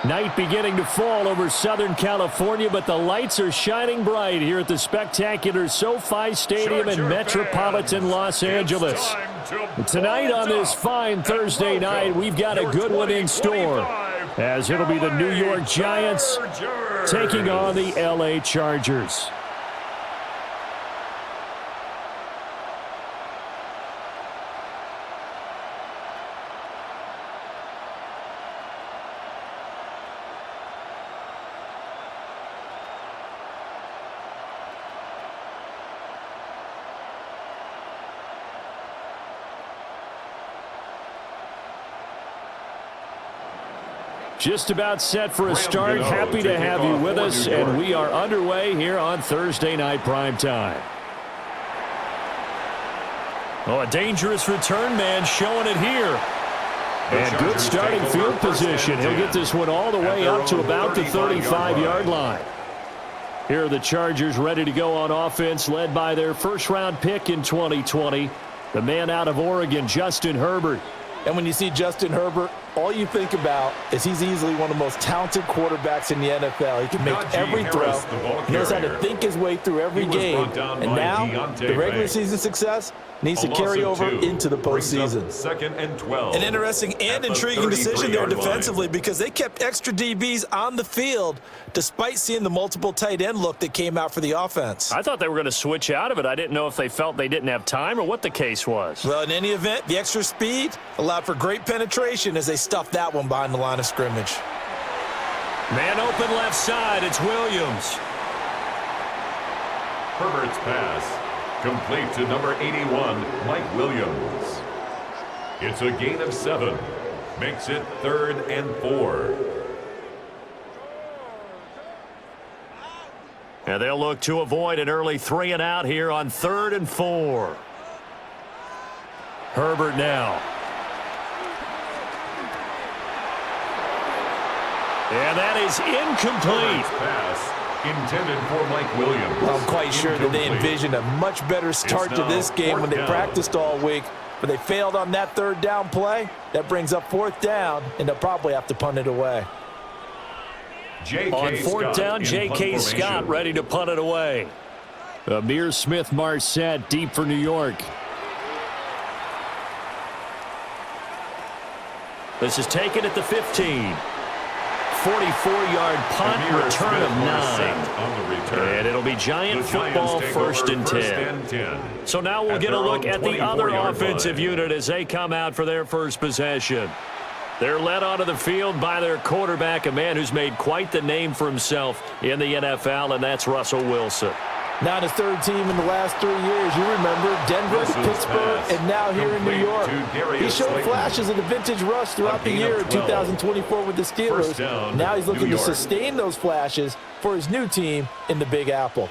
Night beginning to fall over Southern California, but the lights are shining bright here at the spectacular SoFi Stadium in metropolitan Los Angeles. Tonight on this fine Thursday night, we've got a good one in store, as it'll be the New York Giants taking on the LA Chargers. Just about set for a start. Happy to have you with us, and we are underway here on Thursday Night Primetime. Oh, a dangerous return man showing it here. And good starting field position. He'll get this one all the way up to about the 35-yard line. Here are the Chargers ready to go on offense, led by their first-round pick in 2020, the man out of Oregon, Justin Herbert. And when you see Justin Herbert, all you think about is he's easily one of the most talented quarterbacks in the NFL. He can make every throw. He knows how to think his way through every game. And now, the regular season success needs to carry over into the postseason. Second and 12. An interesting and intriguing decision there defensively because they kept extra DBs on the field despite seeing the multiple tight end look that came out for the offense. I thought they were going to switch out of it. I didn't know if they felt they didn't have time or what the case was. Well, in any event, the extra speed allowed for great penetration as they stuffed that one behind the line of scrimmage. Man open left side. It's Williams. Herbert's pass. Complete to number 81, Mike Williams. It's a gain of 7. Makes it 3rd and 4. And they'll look to avoid an early 3 and out here on 3rd and 4. Herbert now. And that is incomplete. Pass intended for Mike Williams. Well, I'm quite sure that they envisioned a much better start to this game when they practiced all week, but they failed on that 3rd down play. That brings up 4th down, and they'll probably have to punt it away. On 4th down, J.K. Scott ready to punt it away. Amir Smith-Marset deep for New York. This is taken at the 15. 44-yard punt, return of 9. And it'll be Giant football, 1st and 10. So now we'll get a look at the other offensive unit as they come out for their first possession. They're led onto the field by their quarterback, a man who's made quite the name for himself in the NFL, and that's Russell Wilson. Now his 3rd team in the last 3 years. You remember Denver, Pittsburgh, and now here in New York. He showed flashes of the vintage rush throughout the year in 2024 with the Steelers. Now he's looking to sustain those flashes for his new team in the Big Apple.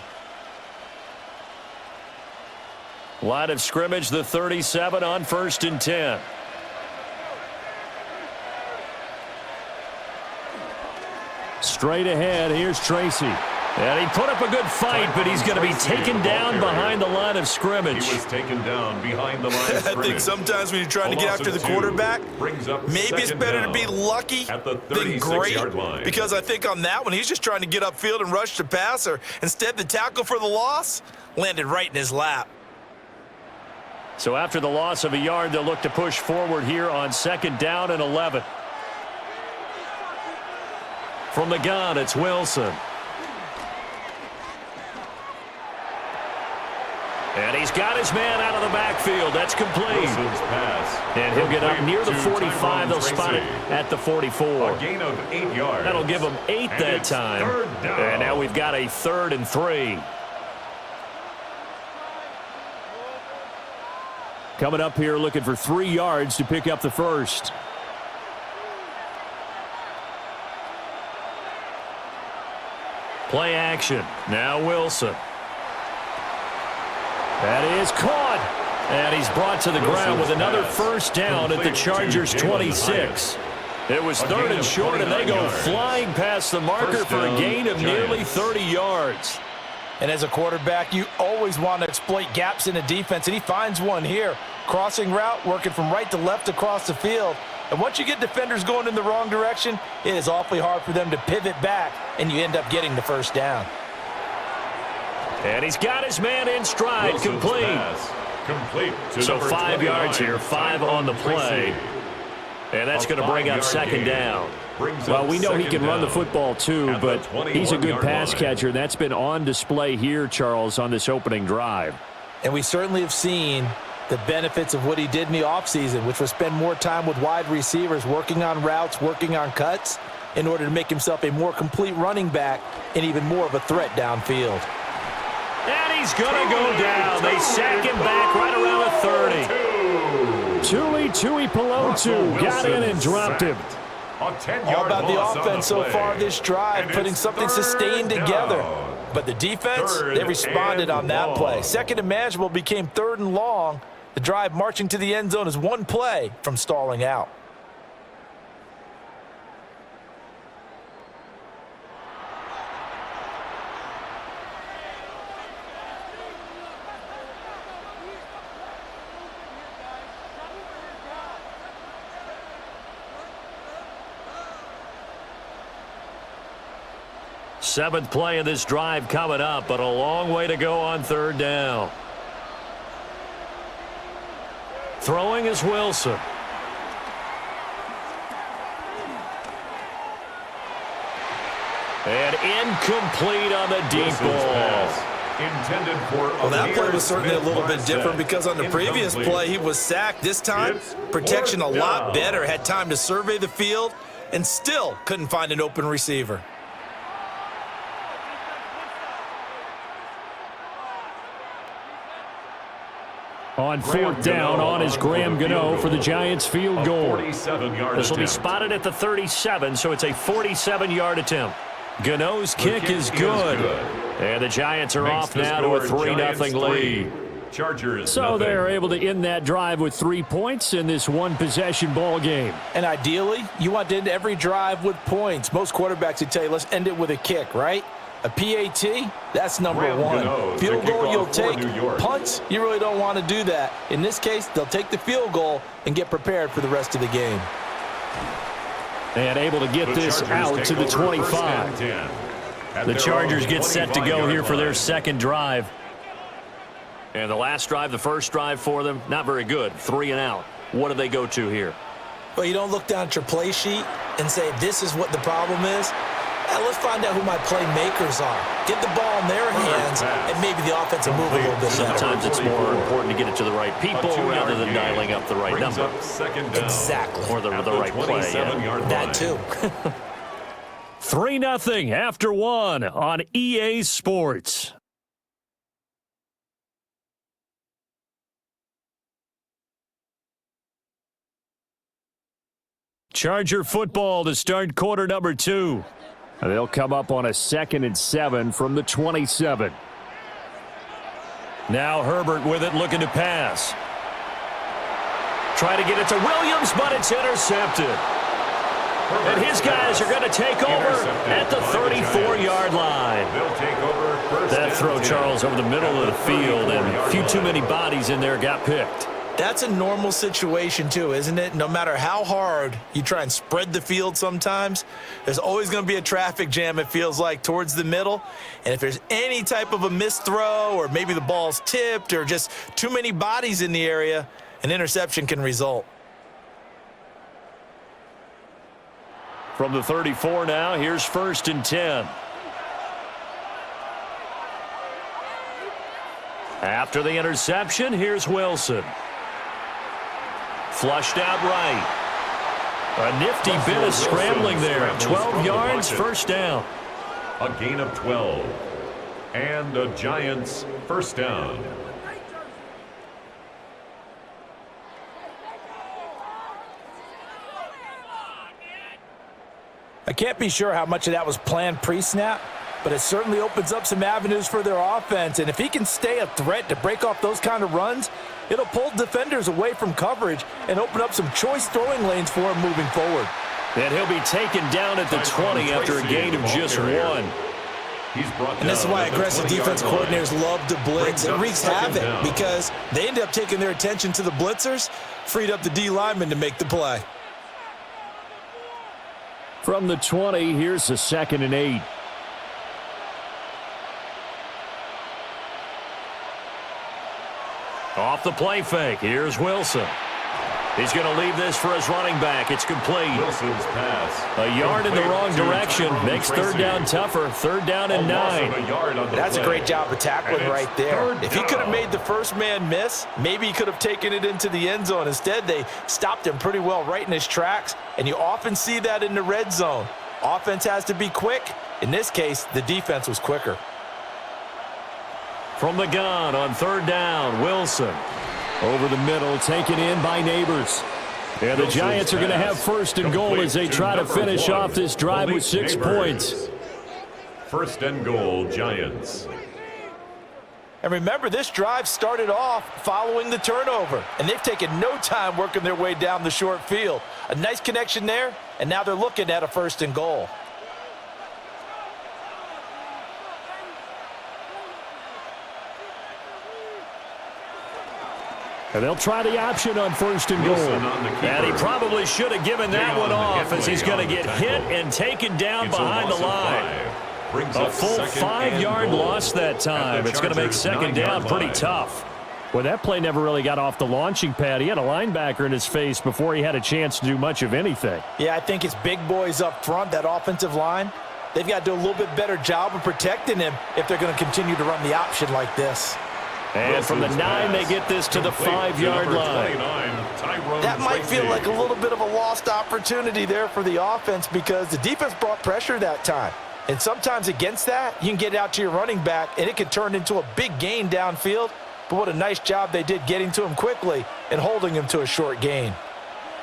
Line of scrimmage, the 37 on 1st and 10. Straight ahead, here's Tracy. And he put up a good fight, but he's going to be taken down behind the line of scrimmage. He was taken down behind the line of scrimmage. I think sometimes when you're trying to get after the quarterback, maybe it's better to be lucky than great. Because I think on that one, he's just trying to get upfield and rush the passer. Instead, the tackle for the loss landed right in his lap. So after the loss of a yard, they'll look to push forward here on 2nd down and 11. From the gun, it's Wilson. And he's got his man out of the backfield. That's complete. And he'll get up near the 45. They'll spot it at the 44. A gain of 8 yards. That'll give them 8 that time. And now we've got a 3rd and 3. Coming up here looking for 3 yards to pick up the first. Play action. Now Wilson. That is caught. And he's brought to the ground with another first down at the Chargers' 26. It was 3rd and short, and they go flying past the marker for a gain of nearly 30 yards. And as a quarterback, you always want to exploit gaps in a defense, and he finds one here. Crossing route, working from right to left across the field. And once you get defenders going in the wrong direction, it is awfully hard for them to pivot back, and you end up getting the first down. And he's got his man in stride. Wilson's complete. Pass. Complete to So number 5 yards here, 5 on the play. And that's going to bring up second down. Well, we know he can run the football too, but he's a good pass catcher. That's been on display here, Charles, on this opening drive. And we certainly have seen the benefits of what he did in the offseason, which was spend more time with wide receivers, working on routes, working on cuts, in order to make himself a more complete running back and even more of a threat downfield. And he's going to go down. They sack him back right around the 30. Tui Pelotu got in and dropped him. All about the offense so far this drive, putting something sustained together. But the defense, they responded on that play. Second and manageable became 3rd and long. The drive marching to the end zone is one play from stalling out. Seventh play of this drive coming up, but a long way to go on 3rd down. Throwing is Wilson. And incomplete on the deep ball. Intended for well, that play was certainly a little bit different because on the previous play he was sacked. This time, protection a lot better. Had time to survey the field and still couldn't find an open receiver. On 4th down, on is Graham Gano for the Giants field goal. This will be spotted at the 37, so it's a 47-yard attempt. Gano's kick is good. And the Giants are off now to a 3-0 lead. Chargers. So they're able to end that drive with 3 points in this one-possession ball game. And ideally, you want to end every drive with points. Most quarterbacks would tell you, let's end it with a kick, right? A PAT, that's number one. Field goal you'll take. Punts, you really don't want to do that. In this case, they'll take the field goal and get prepared for the rest of the game. And able to get this out to the 25. The Chargers get set to go here for their second drive. And the last drive, the first drive for them, not very good. 3 and out. What do they go to here? Well, you don't look down at your play sheet and say, this is what the problem is. Let's find out who my playmakers are. Get the ball in their hands, and maybe the offense will move a little bit better. Sometimes it's more important to get it to the right people rather than dialing up the right number. Exactly. Or the right play. Yeah. That too. 3-0 after 1 on EA Sports. Charger football to start quarter number 2. They'll come up on a 2nd and 7 from the 27. Now Herbert with it, looking to pass. Try to get it to Williams, but it's intercepted. And his guys are going to take over at the 34-yard line. That throw, Charles, over the middle of the field, and a few too many bodies in there got picked. That's a normal situation too, isn't it? No matter how hard you try and spread the field sometimes, there's always going to be a traffic jam, it feels like, towards the middle. And if there's any type of a missed throw or maybe the ball's tipped or just too many bodies in the area, an interception can result. From the 34 now, here's 1st and 10. After the interception, here's Wilson. Flushed out right. A nifty bit of scrambling there. 12 yards, first down. A gain of 12. And the Giants first down. I can't be sure how much of that was planned pre-snap, but it certainly opens up some avenues for their offense. And if he can stay a threat to break off those kind of runs, it'll pull defenders away from coverage and open up some choice throwing lanes for him moving forward. And he'll be taken down at the 20 after a gain of just 1. And this is why aggressive defense coordinators love to blitz. It wreaks havoc because they end up taking their attention to the blitzers, freed up the D lineman to make the play. From the 20, here's a 2nd and 8. Off the play fake, here's Wilson. He's going to leave this for his running back. It's complete. Wilson's pass. A yard in the wrong direction. Makes third down tougher. 3rd down and 9. That's a great job of tackling right there. If he could have made the first man miss, maybe he could have taken it into the end zone. Instead, they stopped him pretty well right in his tracks, and you often see that in the red zone. Offense has to be quick. In this case, the defense was quicker. From the gun on 3rd down, Wilson. Over the middle, taken in by Neighbors. And the Giants are going to have 1st and goal as they try to finish off this drive with 6 points. 1st and goal, Giants. And remember, this drive started off following the turnover, and they've taken no time working their way down the short field. A nice connection there, and now they're looking at a 1st and goal. And they'll try the option on 1st and goal. And he probably should have given that one off as he's going to get hit and taken down behind the line. A full 5-yard loss that time. It's going to make 2nd down pretty tough. Well, that play never really got off the launching pad. He had a linebacker in his face before he had a chance to do much of anything. Yeah, I think it's big boys up front, that offensive line. They've got to do a little bit better job of protecting him if they're going to continue to run the option like this. And from the 9, they get this to the 5-yard line. That might feel like a little bit of a lost opportunity there for the offense because the defense brought pressure that time. And sometimes against that, you can get out to your running back, and it can turn into a big gain downfield. But what a nice job they did getting to him quickly and holding him to a short gain.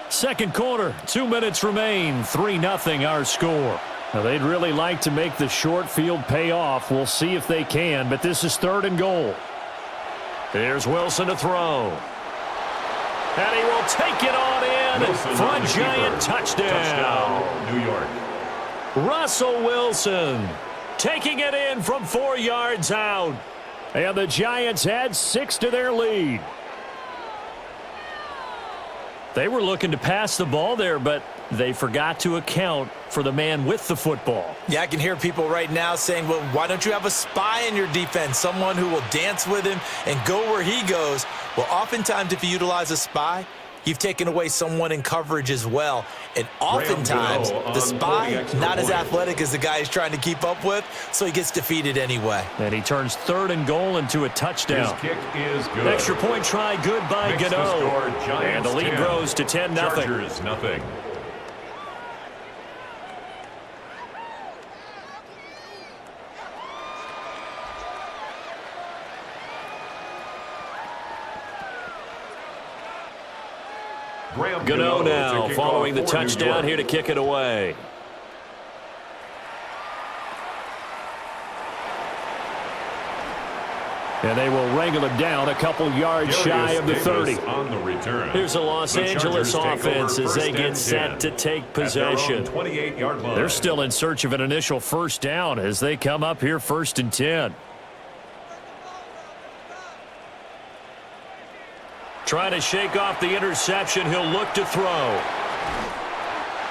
2nd quarter, 2 minutes remain, 3-0 our score. Now, they'd really like to make the short field pay off. We'll see if they can, but this is 3rd and goal. Here's Wilson to throw. And he will take it on in for a Giant touchdown. New York. Russell Wilson taking it in from 4 yards out. And the Giants add 6 to their lead. They were looking to pass the ball there, but they forgot to account for the man with the football. Yeah, I can hear people right now saying, well, why don't you have a spy in your defense, someone who will dance with him and go where he goes? Well, oftentimes if you utilize a spy, you've taken away someone in coverage as well. And oftentimes the spy, not as athletic as the guy he's trying to keep up with, so he gets defeated anyway. And he turns 3rd and goal into a touchdown. His kick is good. Extra point try, good by Gano. And the lead grows to 10-0. Chargers, nothing. Gano now following the touchdown here to kick it away. And they will wrangle him down a couple yards shy of the 30. On the return. Here's the Los Angeles offense as they get set to take possession. 28-yard line. They're still in search of an initial 1st down as they come up here 1st and 10. Trying to shake off the interception. He'll look to throw.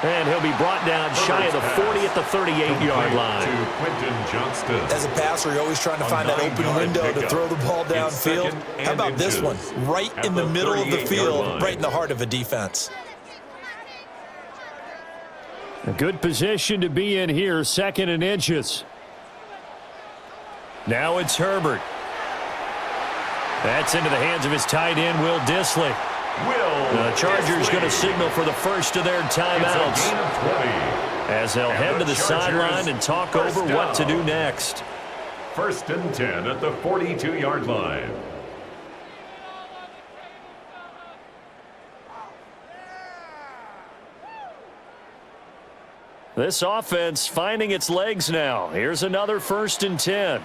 And he'll be brought down shy of the 40 at the 38-yard line. To Quentin Johnston. As a passer, you're always trying to find that open window to throw the ball downfield. How about this one? Right in the middle of the field, right in the heart of a defense. A good position to be in here, 2nd and inches. Now it's Herbert. That's into the hands of his tight end, Will Dissly. The Chargers going to signal for the first of their timeouts as they'll head to the sideline and talk over what to do next. 1st and 10 at the 42-yard line. This offense finding its legs now. Here's another 1st and 10.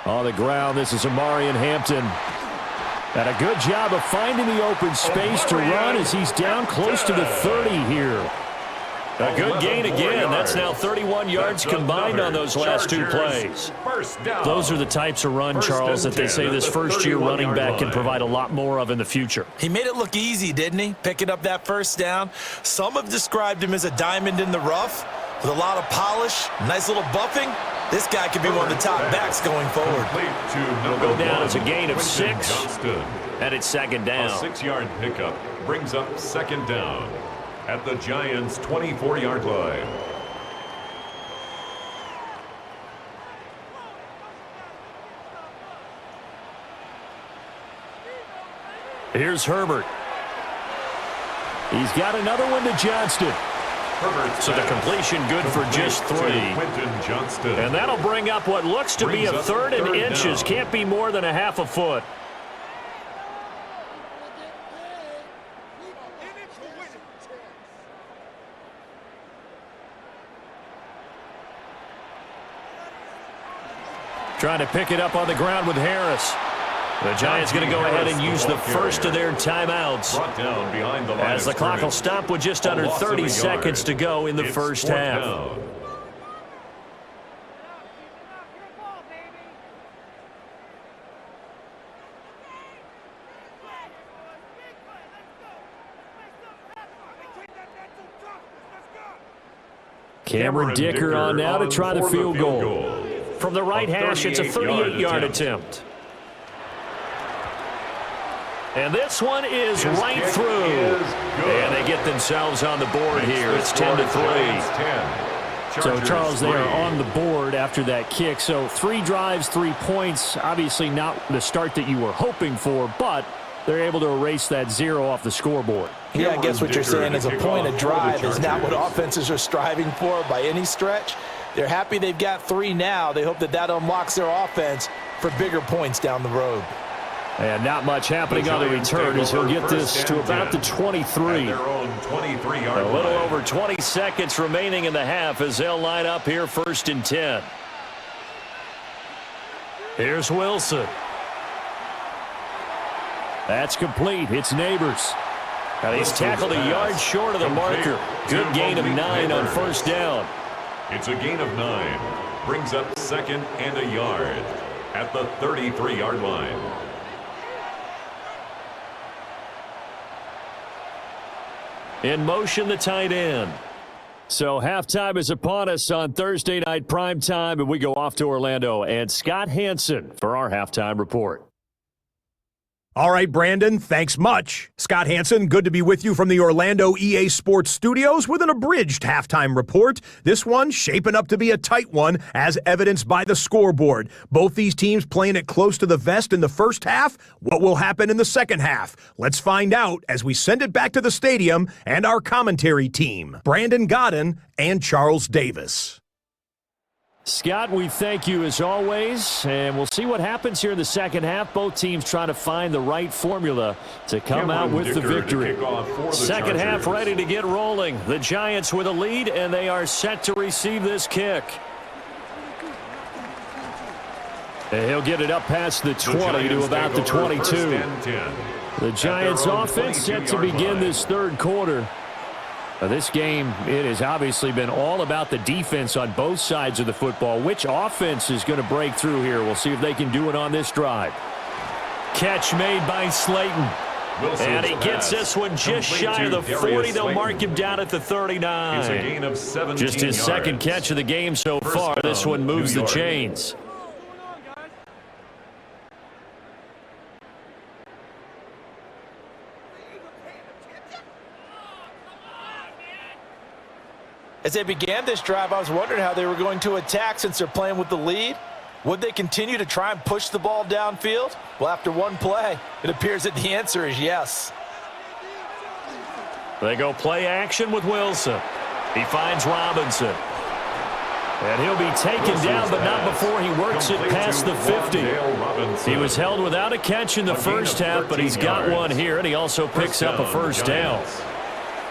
On the ground, this is Amarian Hampton. And a good job of finding the open space to run as he's down close to the 30 here. A good gain again. That's now 31 yards combined on those last two plays. Those are the types of run, Charles, that they say this first-year running back can provide a lot more of in the future. He made it look easy, didn't he? Picking up that first down. Some have described him as a diamond in the rough with a lot of polish, nice little buffing. This guy could be one of the top backs going forward. Will go down as a gain of 6, and it's second down. A 6-yard pickup brings up second down at the Giants' 24-yard line. Here's Herbert. He's got another one to Johnston. So the completion good for just 3. And that'll bring up what looks to be a third and inches. Can't be more than a half a foot. Trying to pick it up on the ground with Harris. The Giants going to go ahead and use the first of their timeouts as the clock will stop with just under 30 seconds to go in the first half. Cameron Dicker on now to try the field goal. From the right hash, it's a 38-yard attempt. And this one is right through. And they get themselves on the board here. It's 10-3. So, Charles, they are on the board after that kick. So 3 drives, 3 points. Obviously not the start that you were hoping for, but they're able to erase that 0 off the scoreboard. Yeah, I guess what you're saying is a point of drive is not what offenses are striving for by any stretch. They're happy they've got 3 now. They hope that that unlocks their offense for bigger points down the road. And not much happening on the return as he'll get this to about the 23. A little over 20 seconds remaining in the half as they'll line up here first and 10. Here's Wilson. That's complete. It's Neighbors. And he's tackled a yard short of the marker. Good gain of 9 on first down. It's a gain of 9. Brings up second and a yard at the 33-yard line. In motion, the tight end. So halftime is upon us on Thursday night primetime, and we go off to Orlando and Scott Hansen for our halftime report. All right, Brandon, thanks much. Scott Hansen, good to be with you from the Orlando EA Sports Studios with an abridged halftime report. This one shaping up to be a tight one, as evidenced by the scoreboard. Both these teams playing it close to the vest in the first half. What will happen in the second half? Let's find out as we send it back to the stadium and our commentary team, Brandon Godden and Charles Davis. Scott, we thank you as always, and we'll see what happens here in the second half. Both teams trying to find the right formula to come out with the victory. Second half ready to get rolling. The Giants with a lead, and they are set to receive this kick. And he'll get it up past the 20 to about the 22. The Giants offense set to begin this third quarter. This game, it has obviously been all about the defense on both sides of the football. Which offense is going to break through here? We'll see if they can do it on this drive. Catch made by Slayton. And he gets this one just shy of the 40. They'll mark him down at the 39. It's a gain of 17 just his yards. Second catch of the game so far. This one moves the chains. As they began this drive, I was wondering how they were going to attack since they're playing with the lead. Would they continue to try and push the ball downfield? Well, after one play, it appears that the answer is yes. They go play action with Wilson. He finds Robinson. And he'll be taken down, but not before he works it past the 50. He was held without a catch in the first half, but he's got one here, and he also picks up a first down.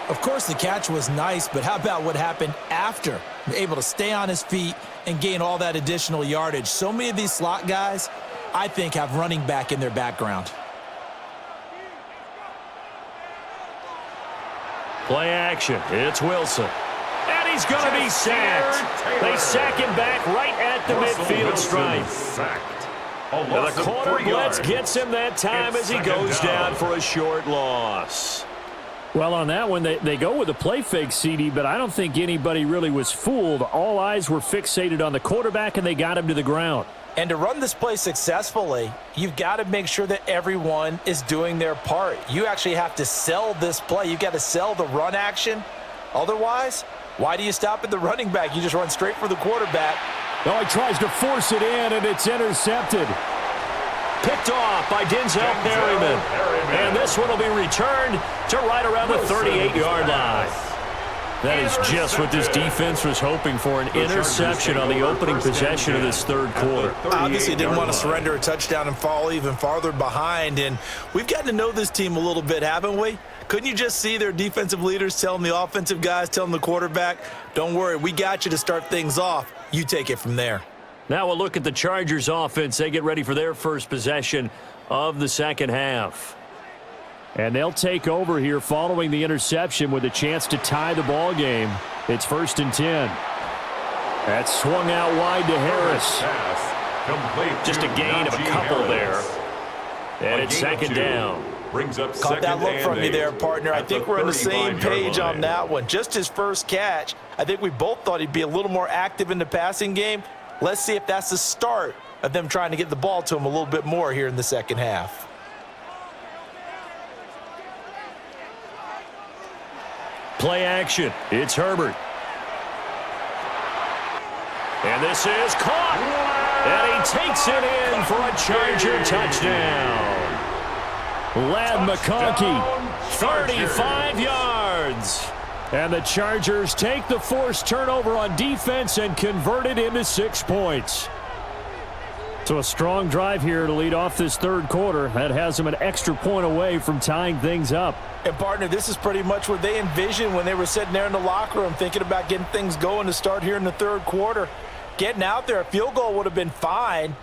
Of course, the catch was nice, but how about what happened after? Able to stay on his feet and gain all that additional yardage. So many of these slot guys, I think, have running back in their background. Play action. It's Wilson. he's going to be sacked. They sack him back right at the midfield stripe. Now the corner blitz gets him that time as he goes down for a short loss. Well, on that one, they go with a play fake, CD, but I don't think anybody really was fooled. All eyes were fixated on the quarterback, and they got him to the ground. And to run this play successfully, you've got to make sure that everyone is doing their part. You actually have to sell this play. You've got to sell the run action. Otherwise, why do you stop at the running back? You just run straight for the quarterback. Oh, he tries to force it in, and it's intercepted. Picked off by Denzel Perryman. And this one will be returned to right around the 38-yard line. That is just what this defense was hoping for, an interception on the opening possession of this third quarter. Obviously didn't want to surrender a touchdown and fall even farther behind, and we've gotten to know this team a little bit, haven't we? Couldn't you just see their defensive leaders telling the offensive guys, telling the quarterback, don't worry, we got you to start things off. You take it from there. Now we'll look at the Chargers offense. They get ready for their first possession of the second half. And they'll take over here following the interception with a chance to tie the ball game. It's 1st and 10. That's swung out wide to Harris. Just a gain of a couple there. And it's 2nd down. Brings up Caught that look from you there, partner. I think we're on the same page on that one. Just his first catch. I think we both thought he'd be a little more active in the passing game. Let's see if that's the start of them trying to get the ball to him a little bit more here in the second half. Play action. It's Herbert. And this is caught. And he takes it in for a Charger touchdown. Ladd McConkey, 35 yards. And the Chargers take the forced turnover on defense and convert it into 6 points. So a strong drive here to lead off this third quarter. That has them an extra point away from tying things up. And, partner, this is pretty much what they envisioned when they were sitting there in the locker room thinking about getting things going to start here in the third quarter. Getting out there, a field goal would have been fine.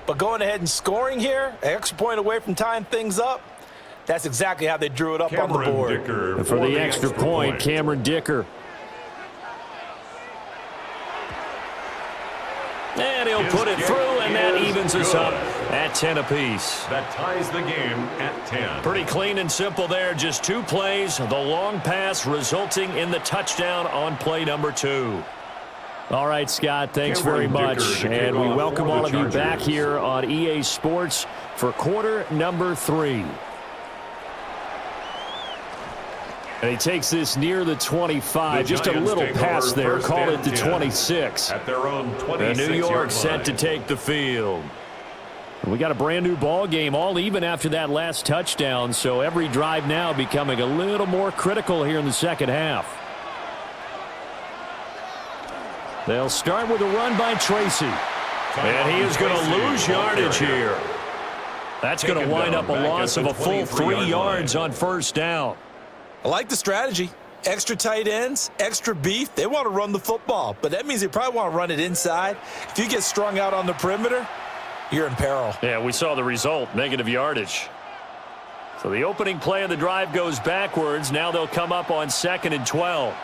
But going ahead and scoring here, an extra point away from tying things up, that's exactly how they drew it up on the board. And for the extra point, Cameron Dicker. And he'll put it through, and that evens us up at 10 apiece. That ties the game at 10. Pretty clean and simple there. Just 2 plays. The long pass resulting in the touchdown on play number 2. All right, Scott, thanks very much. And we welcome all of you back here on EA Sports for quarter number 3. And he takes this near the 25. Just a little pass there. Call it the 26. At their own 26-yard And New York line. set to take the field. We got a brand new ball game, all even after that last touchdown. So every drive now becoming a little more critical here in the second half. They'll start with a run by Tracy. And he is going to lose yardage here. That's going to wind up a loss of a full 3 yards on first down. I like the strategy. Extra tight ends, extra beef. They want to run the football, but that means they probably want to run it inside. If you get strung out on the perimeter, you're in peril. Yeah, we saw the result, negative yardage. So the opening play of the drive goes backwards. Now they'll come up on 2nd and 12.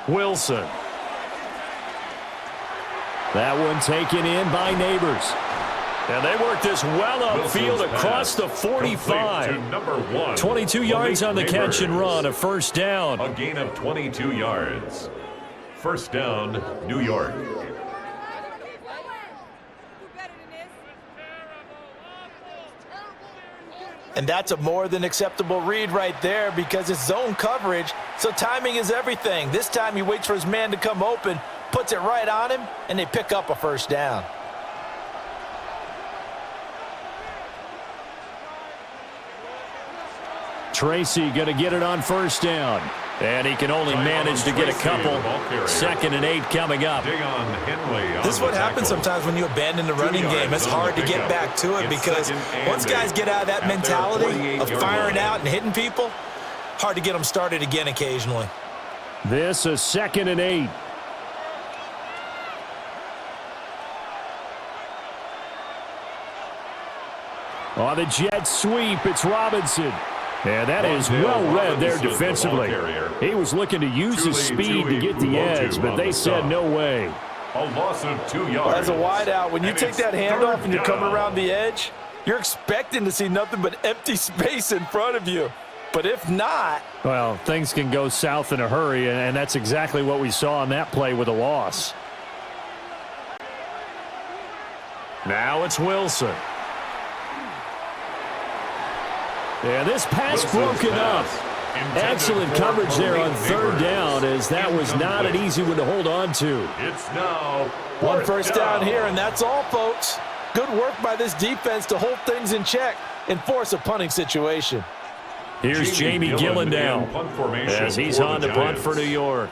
Wilson. That one taken in by Neighbors. And they work this well upfield across the 45. 22 yards on the catch and run, a first down. A gain of 22 yards. First down, New York. And that's a more than acceptable read right there because it's zone coverage, so timing is everything. This time he waits for his man to come open, puts it right on him, and they pick up a first down. Tracy going to get it on first down. And he can only manage to get a couple. 2nd and 8 coming up. This is what happens sometimes when you abandon the running game. It's hard to get back to it because once guys get out of that mentality of firing out and hitting people, hard to get them started again occasionally. This is 2nd and 8. On the jet sweep, it's Robinson. And that is well read there defensively. He was looking to use his speed to get the edge, but they said no way. A loss of 2 yards. As a wideout, when you take that handoff and you're coming around the edge, you're expecting to see nothing but empty space in front of you. But if not... Well, things can go south in a hurry, and that's exactly what we saw on that play with a loss. Now it's Wilson. And this pass broken up. Excellent coverage there on third down, as that was not an easy one to hold on to. It's now one first down here, and that's all, folks. Good work by this defense to hold things in check and force a punting situation. Here's Jamie Gillen now, as he's on the punt for New York.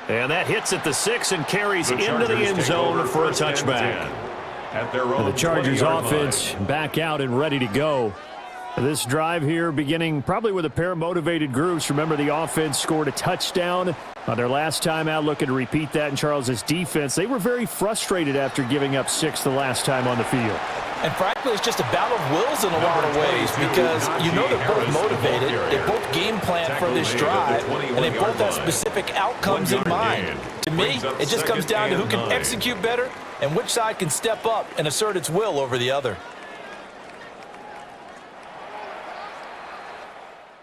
And that hits at the 6 and carries into the end zone for a touchback. The Chargers offense back out and ready to go. This drive here beginning probably with a pair of motivated groups. Remember, the offense scored a touchdown on their last time out, looking to repeat that in Charles' defense. They were very frustrated after giving up 6 the last time on the field. And frankly, it's just a battle of wills in a lot of ways, because you know they're both motivated, they both game plan for this drive, and they both have specific outcomes in mind. To me, it just comes down to who can execute better and which side can step up and assert its will over the other.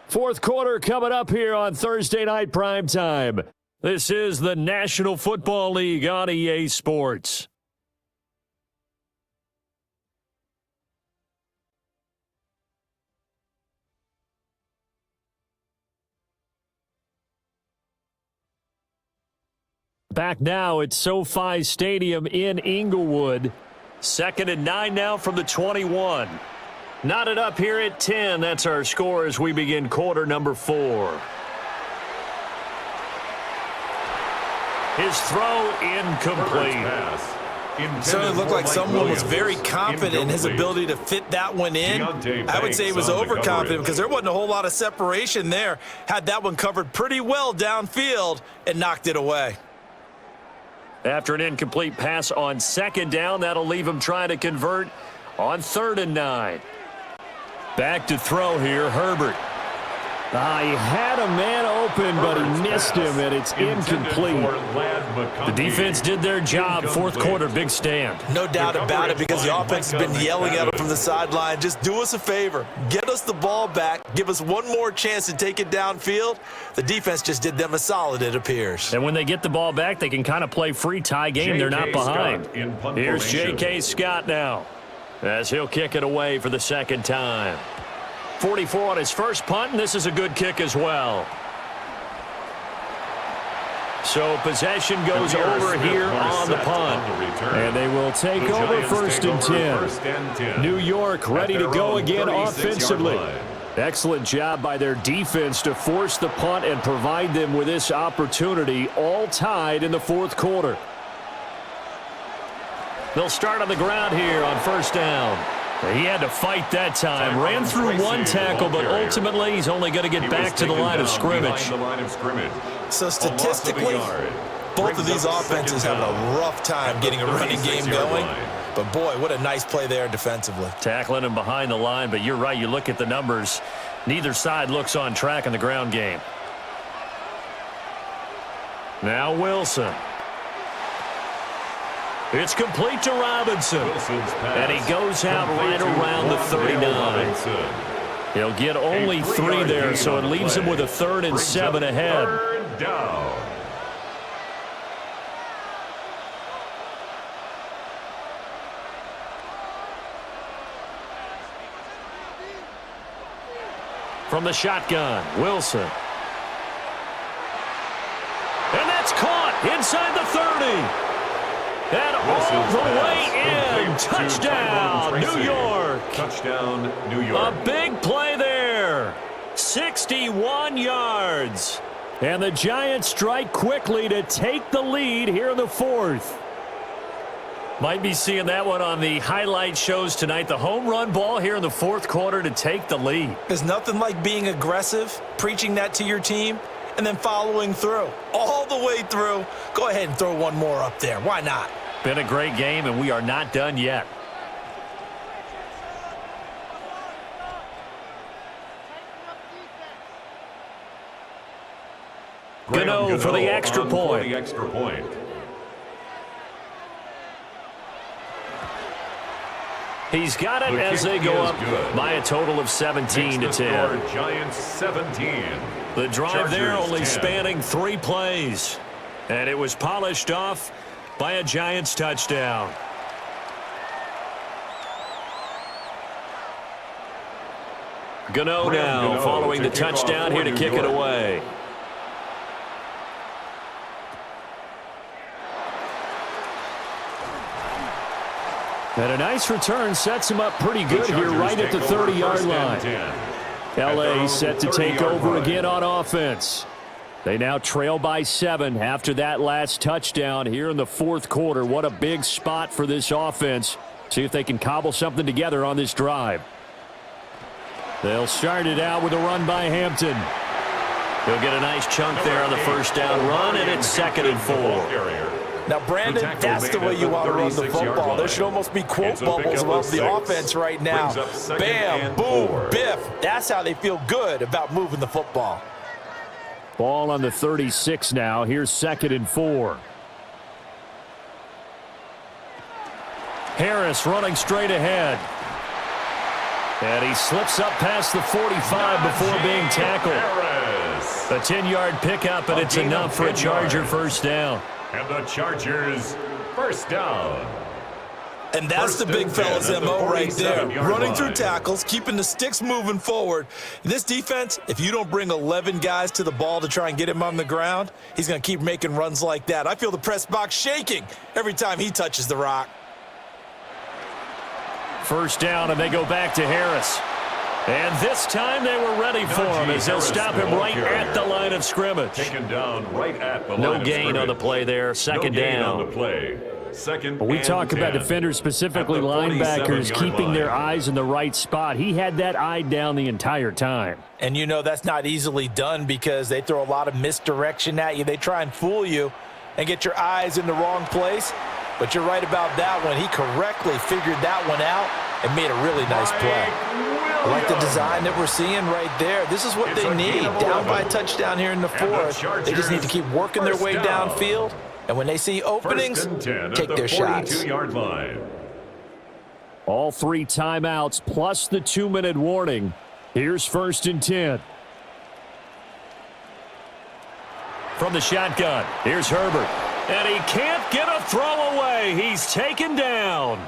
Fourth quarter coming up here on Thursday Night Primetime. This is the National Football League on EA Sports. Back now at SoFi Stadium in Inglewood. 2nd and 9 now from the 21. Knotted up here at 10. That's our score as we begin quarter number 4. His throw incomplete. Certainly looked like someone was very confident in his ability to fit that one in. I would say he was overconfident because there wasn't a whole lot of separation there. Had that one covered pretty well downfield and knocked it away. After an incomplete pass on 2nd down, that'll leave him trying to convert on 3rd and 9. Back to throw here, Herbert. He had a man open, but he missed him, and it's incomplete. The defense did their job. Fourth quarter, big stand. No doubt about it, because the offense has been yelling at him from the sideline. Just do us a favor. Get us the ball back. Give us one more chance to take it downfield. The defense just did them a solid, it appears. And when they get the ball back, they can kind of play free tie game. They're not behind. Here's J.K. Scott now, as he'll kick it away for the 2nd time. 44 on his first punt, and this is a good kick as well. So possession goes over here on the punt. And they will take over 1st and 10. New York ready to go again offensively. Excellent job by their defense to force the punt and provide them with this opportunity, all tied in the 4th quarter. They'll start on the ground here on 1st down. He had to fight that time. Ran through one tackle, but ultimately he's only going to get back to the line of scrimmage. So statistically, both of these offenses have a rough time getting a running game going. But boy, what a nice play there defensively. Tackling him behind the line, but you're right. You look at the numbers. Neither side looks on track in the ground game. Now Wilson. It's complete to Robinson, and he goes out right around the 39. He'll get only 3 there, so it leaves him with a 3rd and 7 ahead. Third down. From the shotgun, Wilson. And that's caught inside the 30. And all the way in. Touchdown, New York. Touchdown, New York. A big play there. 61 yards. And the Giants strike quickly to take the lead here in the 4th. Might be seeing that one on the highlight shows tonight. The home run ball here in the 4th quarter to take the lead. There's nothing like being aggressive, preaching that to your team, and then following through. All the way through. Go ahead and throw one more up there. Why not? Been a great game, and we are not done yet. Gano for the extra point. He's got it as they go up by a total of 17-10. Giants 17. The drive there only spanning 3 plays. And it was polished off by a Giants touchdown. Gano now following the touchdown here to kick it away. And a nice return sets him up pretty good here right at the 30-yard line. LA set to take over again on offense. They now trail by 7 after that last touchdown here in the 4th quarter. What a big spot for this offense. See if they can cobble something together on this drive. They'll start it out with a run by Hampton. He'll get a nice chunk there on the first down run, and it's 2nd and 4. Now, Brandon, that's the way you want to run the football. There should almost be quote bubbles above the offense right now. Bam, boom, biff. That's how they feel good about moving the football. Ball on the 36 now. Here's 2nd and 4. Harris running straight ahead. And he slips up past the 45 before being tackled. A 10-yard pickup, and it's enough for a Charger first down. And the Chargers first down. And that's the big fella's MO right there. Running through tackles, keeping the sticks moving forward. This defense, if you don't bring 11 guys to the ball to try and get him on the ground, he's going to keep making runs like that. I feel the press box shaking every time he touches the rock. First down, and they go back to Harris. And this time they were ready for him as they'll stop him right at the line of scrimmage. Taken down right at the line No gain on the play there. 2nd down. On the play. We talk about defenders, specifically linebackers, keeping their eyes in the right spot. He had that eye down the entire time. And you know that's not easily done because they throw a lot of misdirection at you. They try and fool you and get your eyes in the wrong place. But you're right about that one. He correctly figured that one out and made a really nice play. I like the design that we're seeing right there. This is what they need. Down by a touchdown here in the 4th. They just need to keep working their way downfield. And when they see openings, take their shots. All 3 timeouts plus the 2-minute warning. Here's 1st and 10. From the shotgun, here's Herbert. And he can't get a throw away. He's taken down.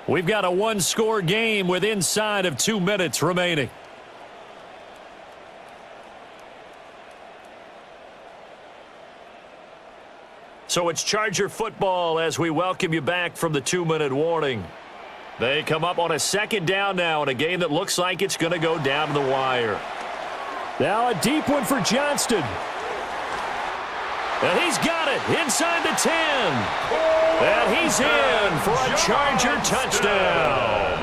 We've got a 1-score game with inside of 2 minutes remaining. So it's Charger football as we welcome you back from the 2-minute warning. They come up on a 2nd down now in a game that looks like it's going to go down to the wire. Now a deep one for Johnston. And he's got it inside the 10. And he's in for a Charger touchdown.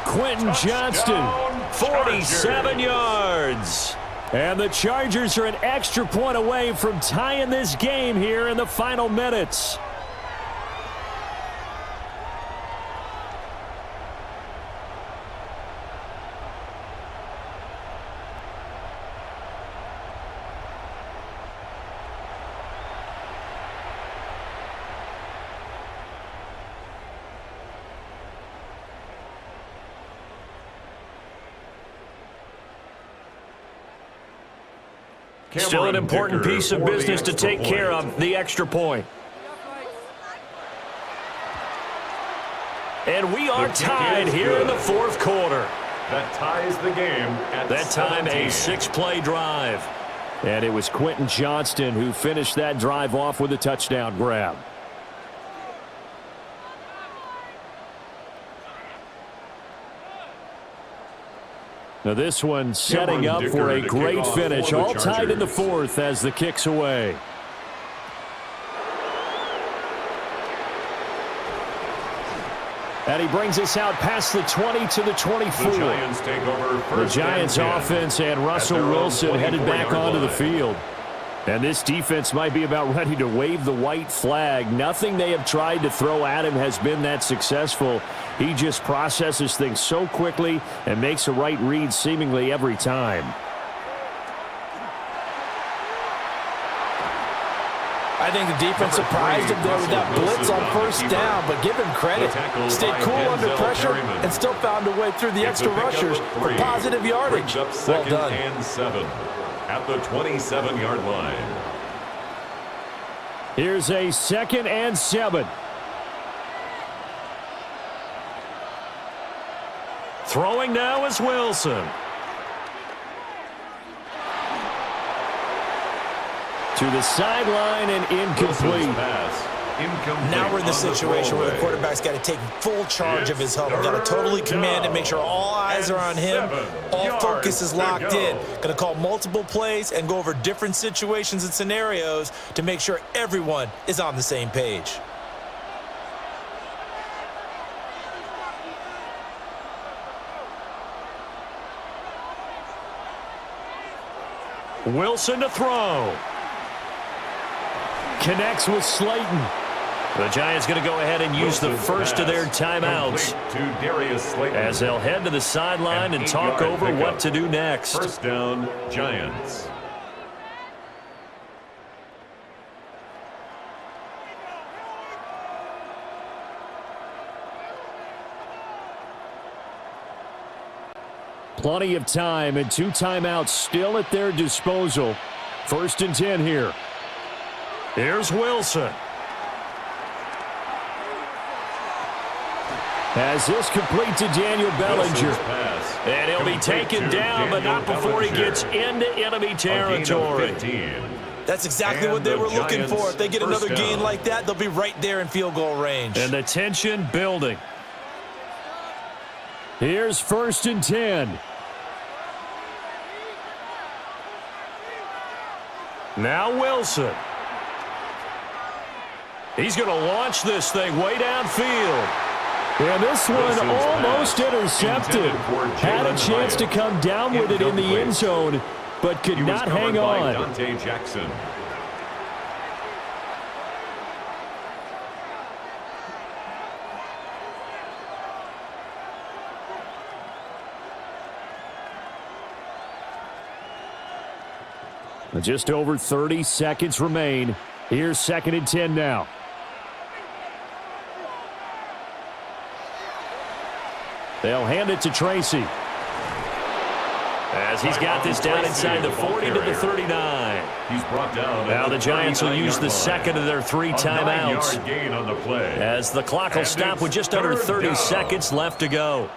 Quentin Johnston, 47 yards. And the Chargers are an extra point away from tying this game here in the final minutes. Still an important piece of business to take care of, the extra point. And we are tied here in the 4th quarter. That ties the game at that time 17. A 6-play drive. And it was Quentin Johnston who finished that drive off with a touchdown grab. Now this one setting up for a great finish. All tied in the 4th as the kick's away. And he brings us out past the 20 to the 24. The Giants take over The Giants offense and Russell Wilson headed back onto the field. And this defense might be about ready to wave the white flag. Nothing they have tried to throw at him has been that successful. He just processes things so quickly and makes a right read seemingly every time. I think the defense surprised him there with that blitz on first down, but give him credit. Stayed cool under pressure and still found a way through the extra rushers for positive yardage. Well done. And 7 at the 27-yard line. Here's a 2nd and 7. Throwing now is Wilson. To the sideline and incomplete. Now we're in the situation where the quarterback's got to take full charge of his huddle. Got to totally command it, make sure all eyes are on him. All focus is locked in. Going to call multiple plays and go over different situations and scenarios to make sure everyone is on the same page. Wilson to throw. Connects with Slayton. The Giants going to go ahead and use the first of their timeouts as they'll head to the sideline and talk over what to do next. First down, Giants. Plenty of time and 2 timeouts still at their disposal. 1st and 10 here. Here's Wilson. As this complete to Daniel Bellinger. And he'll be taken down, but not before he gets into enemy territory. That's exactly what they were looking for. If they get another gain like that, they'll be right there in field goal range. And the tension building. Here's 1st and 10. Now Wilson. He's going to launch this thing way downfield. And this one almost intercepted. Had a chance to come down with it in the end zone, but could not hang on. Dante Jackson. Just over 30 seconds remain. Here's 2nd and 10 now. They'll hand it to Tracy. As he's got this down inside the 40 to the 39. He's brought down. Now the Giants will use the 2nd of their 3 timeouts. Gain on the play. As the clock will stop with just under 30 seconds left to go.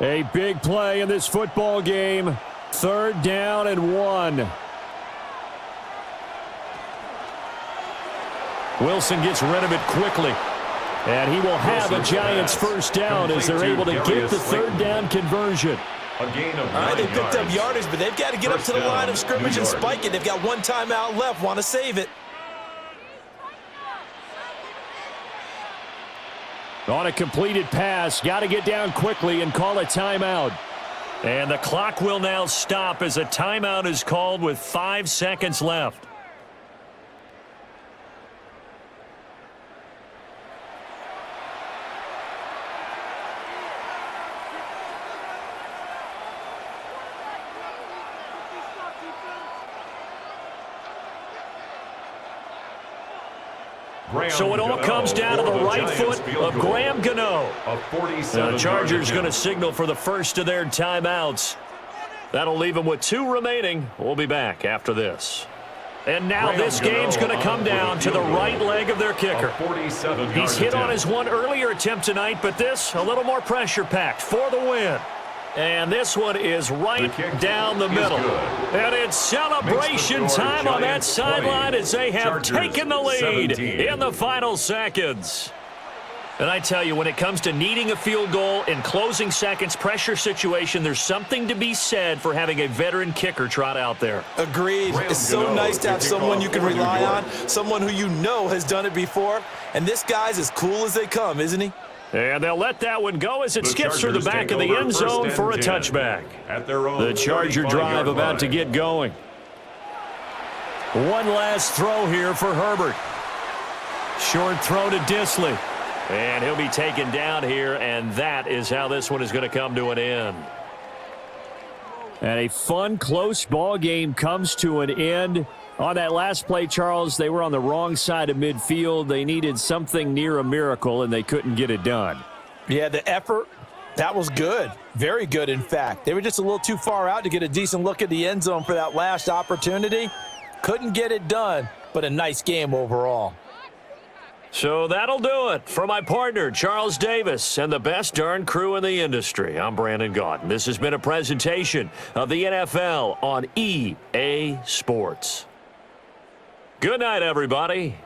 A big play in this football game. 3rd down and 1. Wilson gets rid of it quickly. And he will have a Giants first down as they're able to get the 3rd down conversion. A gain of 9 All right, they picked up yardage, but they've got to get up to the line of scrimmage and York. spike it. They've got 1 timeout left, want to save it. On a completed pass, got to get down quickly and call a timeout. And the clock will now stop as a timeout is called with 5 seconds left. So it all comes down to the right foot of Graham Gano. The Chargers going to signal for the first of their timeouts. That'll leave them with 2 remaining. We'll be back after this. And now this game's going to come down to the right leg of their kicker. He's hit on his one earlier attempt tonight, but this a little more pressure-packed for the win. And this one is right down the middle. And it's celebration time on that sideline as they have taken the lead in the final seconds. And I tell you, when it comes to needing a field goal in closing seconds, pressure situation, there's something to be said for having a veteran kicker trot out there. Agreed. It's so nice to have someone you can rely on, someone who you know has done it before. And this guy's as cool as they come, isn't he? And they'll let that one go as it skips through the back of the end zone for a touchback. The Charger drive about to get going. One last throw here for Herbert. Short throw to Disley. And he'll be taken down here, and that is how this one is going to come to an end. And a fun, close ball game comes to an end. On that last play, Charles, they were on the wrong side of midfield. They needed something near a miracle, and they couldn't get it done. Yeah, the effort, that was good. Very good, in fact. They were just a little too far out to get a decent look at the end zone for that last opportunity. Couldn't get it done, but a nice game overall. So that'll do it for my partner, Charles Davis, and the best darn crew in the industry. I'm Brandon Gaudin. This has been a presentation of the NFL on EA Sports. Good night, everybody.